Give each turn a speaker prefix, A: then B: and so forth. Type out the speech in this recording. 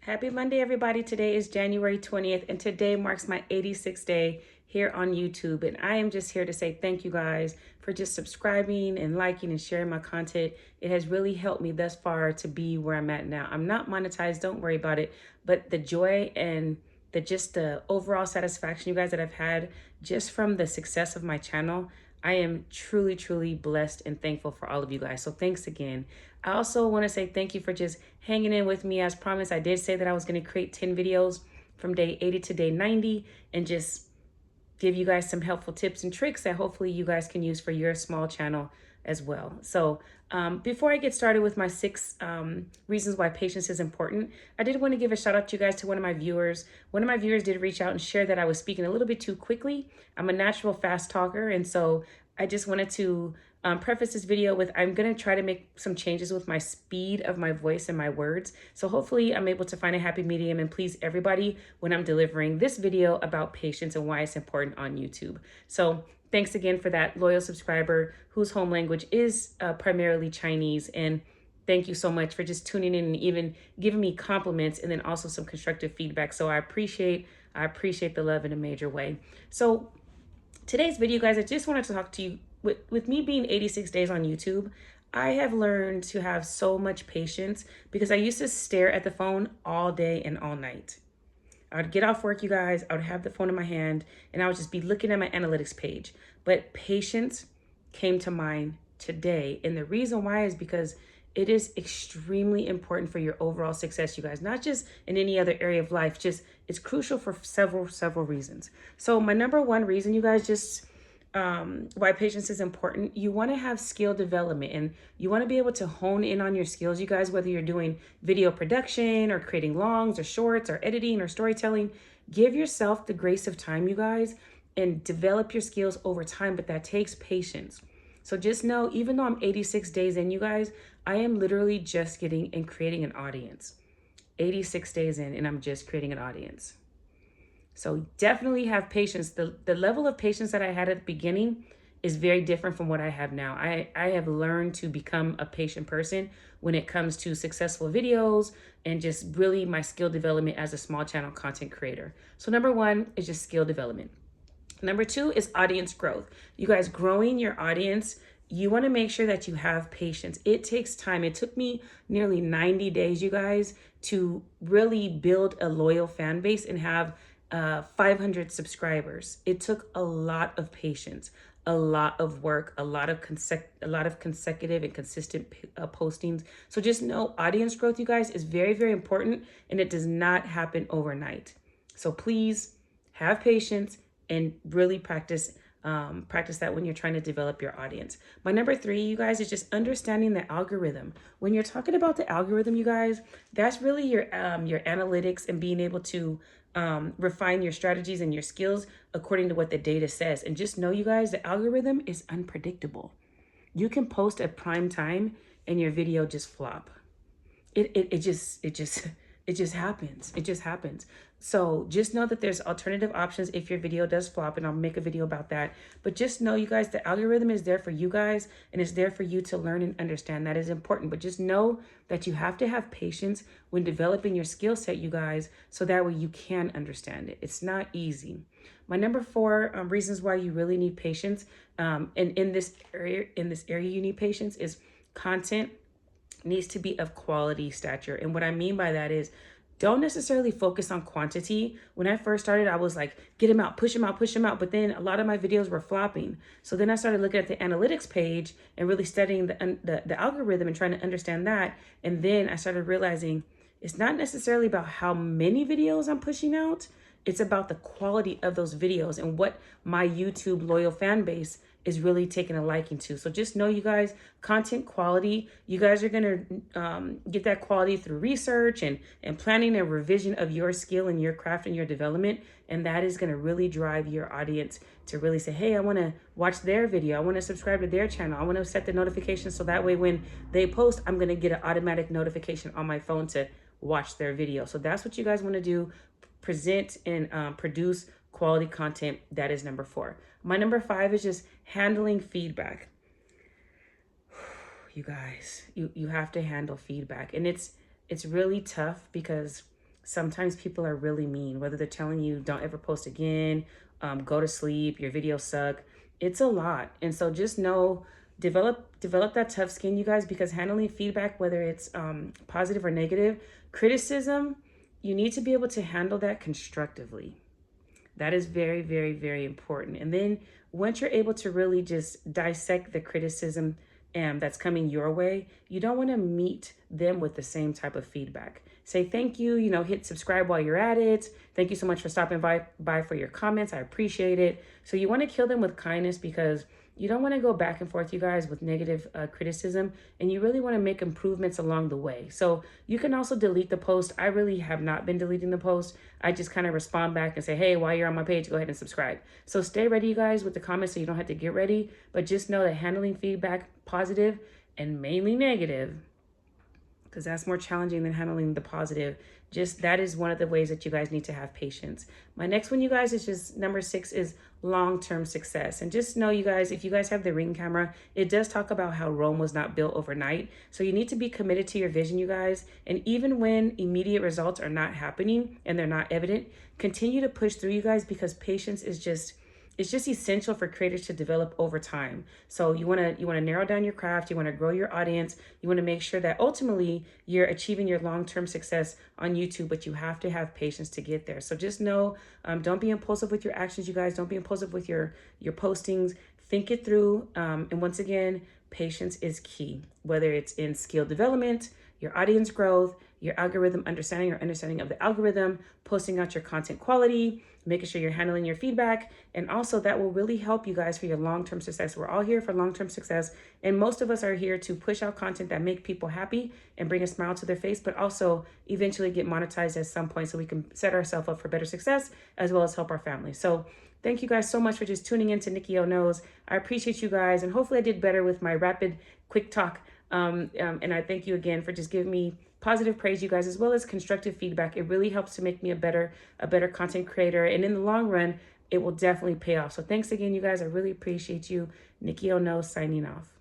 A: Happy Monday, everybody. Today is January 20th, and today marks my 86th day here on YouTube. And I am just here to say thank you guys for just subscribing and liking and sharing my content. It has really helped me thus far to be where I'm at now. I'm not monetized, don't worry about it, but the joy and the overall satisfaction, you guys, that I've had just from the success of my channel, I am truly, truly blessed and thankful for all of you guys. So thanks again. I also want to say thank you for just hanging in with me. As promised, I did say that I was going to create 10 videos from day 80 to day 90 and just give you guys some helpful tips and tricks that hopefully you guys can use for your small channel as well. So before I get started with my 6 reasons why patience is important, I did want to give a shout out to you guys to one of my viewers. One of my viewers did reach out and share that I was speaking a little bit too quickly. I'm a natural fast talker, and so I just wanted to preface this video with I'm going to try to make some changes with my speed of my voice and my words. So hopefully I'm able to find a happy medium and please everybody when I'm delivering this video about patience and why it's important on YouTube. So thanks again for that loyal subscriber whose home language is primarily Chinese. And thank you so much for just tuning in and even giving me compliments and then also some constructive feedback. So I appreciate the love in a major way. So today's video, guys, I just wanted to talk to you with me being 86 days on YouTube. I have learned to have so much patience because I used to stare at the phone all day and all night. I would get off work, you guys, I would have the phone in my hand and I would just be looking at my analytics page. But patience came to mind today. And the reason why is because it is extremely important for your overall success, you guys, not just in any other area of life, just it's crucial for several reasons. So my number one reason, you guys, just why patience is important, you want to have skill development and you want to be able to hone in on your skills, you guys, whether you're doing video production or creating longs or shorts or editing or storytelling. Give yourself the grace of time, you guys, and develop your skills over time, but that takes patience. So just know, even though I'm 86 days in, you guys, I am literally just getting and creating an audience. 86 days in and I'm just creating an audience. So definitely have patience. The level of patience that I had at the beginning is very different from what I have now. I have learned to become a patient person when it comes to successful videos and just really my skill development as a small channel content creator. So number one is just skill development. Number two is audience growth. You guys, growing your audience, you want to make sure that you have patience. It takes time. It took me nearly 90 days, you guys, to really build a loyal fan base and have 500 subscribers. It took a lot of patience, a lot of work, a lot of consecutive and consistent postings. So just know audience growth, you guys, is very important and it does not happen overnight. So please have patience and really practice that when you're trying to develop your audience. My number 3, you guys, is just understanding the algorithm. When you're talking about the algorithm, you guys, that's really your analytics and being able to refine your strategies and your skills according to what the data says. And just know, you guys, the algorithm is unpredictable. You can post at prime time and your video just flop. It just happens. It just happens. So just know that there's alternative options if your video does flop, and I'll make a video about that. But just know, you guys, the algorithm is there for you guys and it's there for you to learn and understand. That is important. But just know that you have to have patience when developing your skill set, you guys, so that way you can understand it. It's not easy. My number 4 reasons why you really need patience, and in this area you need patience, is content needs to be of quality stature. And what I mean by that is, don't necessarily focus on quantity. When I first started, I was like, get them out, push them out, push them out. But then a lot of my videos were flopping. So then I started looking at the analytics page and really studying the algorithm and trying to understand that. And then I started realizing it's not necessarily about how many videos I'm pushing out. It's about the quality of those videos and what my YouTube loyal fan base is really taking a liking to. So just know, you guys, content quality, you guys are going to get that quality through research and planning a revision of your skill and your craft and your development. And that is going to really drive your audience to really say, hey, I want to watch their video. I want to subscribe to their channel. I want to set the notifications so that way when they post, I'm going to get an automatic notification on my phone to watch their video. So that's what you guys want to do. Present and produce quality content. That is number 4. My number 5 is just handling feedback. You guys, you have to handle feedback. And it's really tough because sometimes people are really mean, whether they're telling you don't ever post again, go to sleep, your videos suck. It's a lot. And so just know, develop that tough skin, you guys, because handling feedback, whether it's positive or negative, criticism, you need to be able to handle that constructively. That is very, very, very important. And then once you're able to really just dissect the criticism that's coming your way, you don't want to meet them with the same type of feedback. Say thank you, hit subscribe while you're at it. Thank you so much for stopping by for your comments. I appreciate it. So you want to kill them with kindness, because you don't want to go back and forth, you guys, with negative criticism, and you really want to make improvements along the way. So you can also delete the post. I really have not been deleting the post. I just kind of respond back and say, hey, while you're on my page, go ahead and subscribe. So stay ready, you guys, with the comments, so you don't have to get ready. But just know that handling feedback, positive and mainly negative, because that's more challenging than handling the positive. Just that is one of the ways that you guys need to have patience. My next one, you guys, is just number 6 is long-term success. And just know, you guys, if you guys have the Ring camera, it does talk about how Rome was not built overnight. So you need to be committed to your vision, you guys. And even when immediate results are not happening and they're not evident, continue to push through, you guys, because patience is just, it's just essential for creators to develop over time. So you want to narrow down your craft, you want to grow your audience, you want to make sure that ultimately you're achieving your long-term success on YouTube, but you have to have patience to get there. So just know, don't be impulsive with your actions, you guys. Don't be impulsive with your postings. Think it through. And once again, patience is key, whether it's in skill development, your audience growth, your algorithm understanding or understanding of the algorithm, posting out your content quality, making sure you're handling your feedback. And also that will really help you guys for your long-term success. We're all here for long-term success. And most of us are here to push out content that make people happy and bring a smile to their face, but also eventually get monetized at some point so we can set ourselves up for better success as well as help our family. So thank you guys so much for just tuning in to Nikki O Knows. I appreciate you guys. And hopefully I did better with my rapid, quick talk. And I thank you again for just giving me positive praise, you guys, as well as constructive feedback. It really helps to make me a better content creator. And in the long run, it will definitely pay off. So thanks again, you guys. I really appreciate you. Nikki O Knows signing off.